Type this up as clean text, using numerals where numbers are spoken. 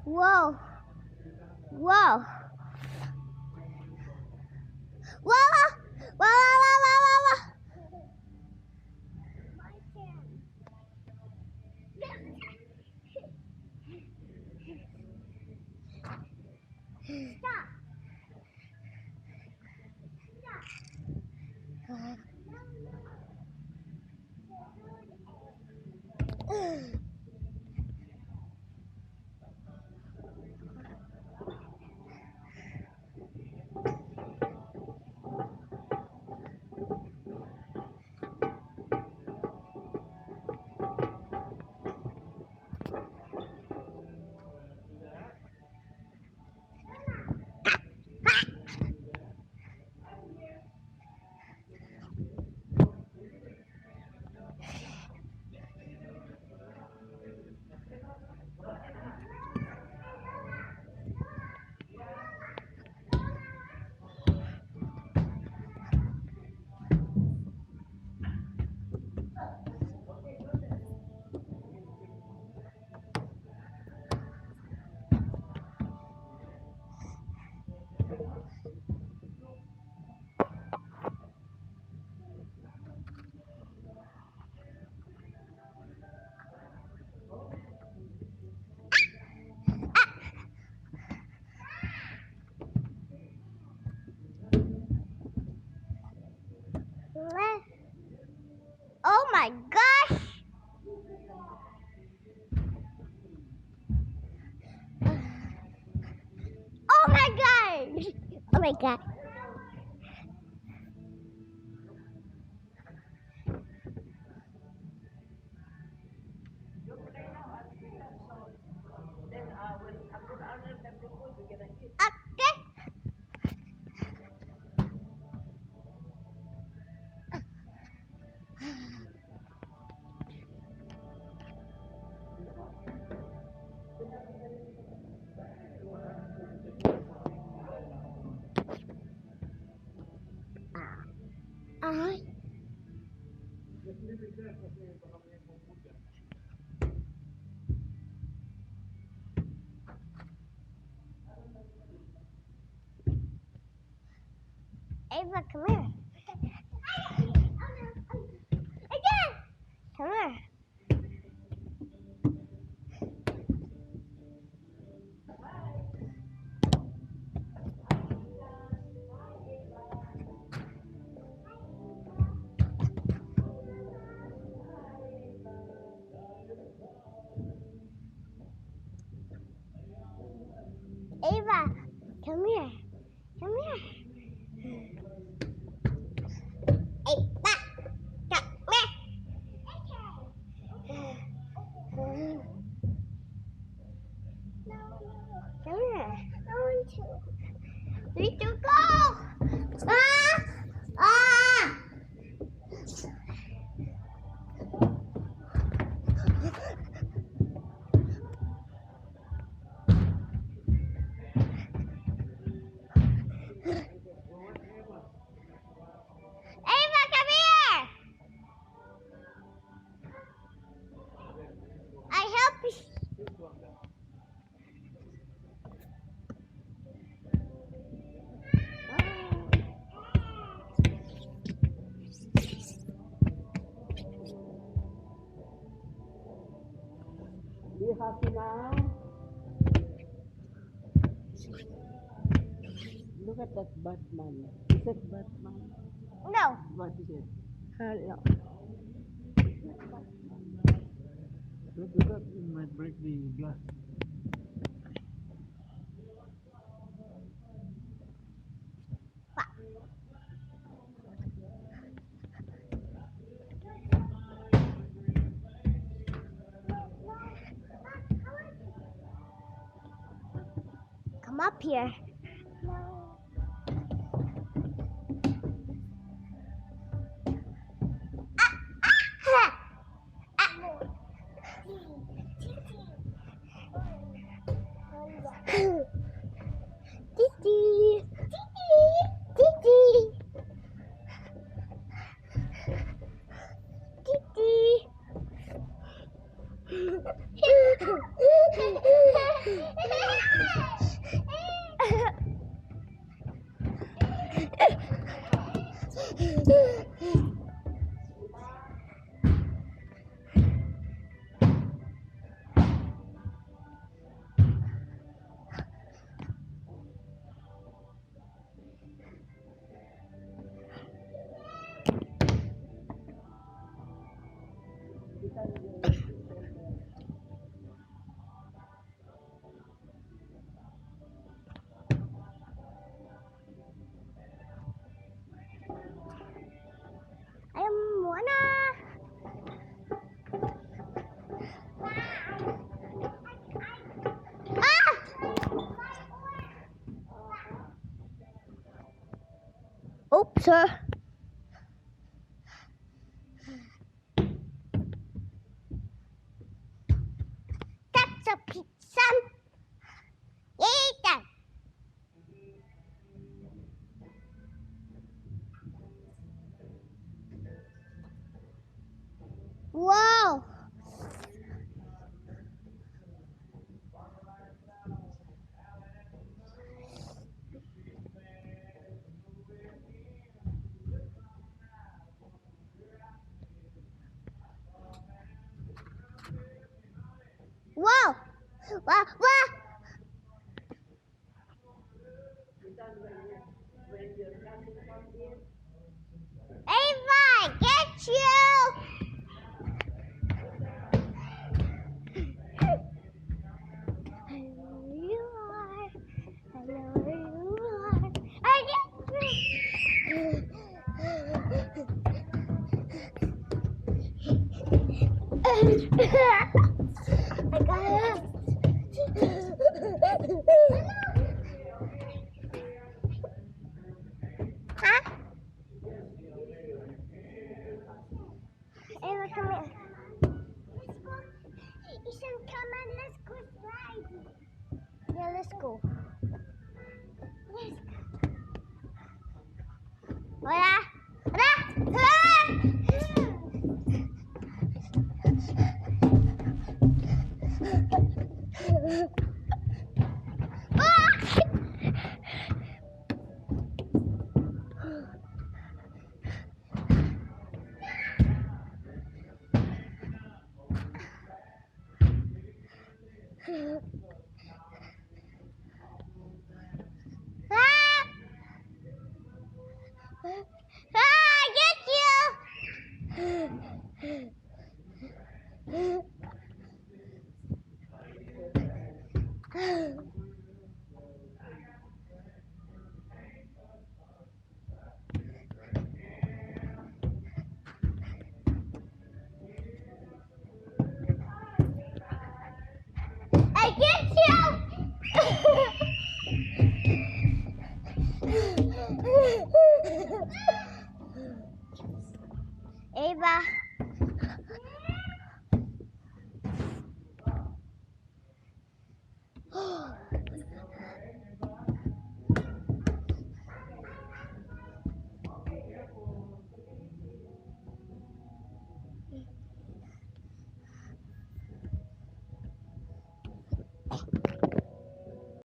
Whoa. Whoa. Whoa. Whoa. Whoa. Whoa. Stop. Oh my gosh! Oh my gosh! Oh my god! Ava, come here. Again! Come here. Ava, come here. Come here. Ava, come here. Come here. I want to. 3, 2, go! Ah! You happy now? Look at that Batman. Is that Batman? No. What is it? No. Look at that. It might break the glass. Come up here. Titi. Titi. Titi. Titi. Sir. That's a pizza. Eat that. Wow. Wow. Wow. Wow. Ava, get you. I know you are. I know you are. I get you. I got it. Huh? Ava, come here. Let's go. Ethan, come on. Let's go sliding. Yeah, let's go. Let's go. Hola. Hola. I get you! Ava.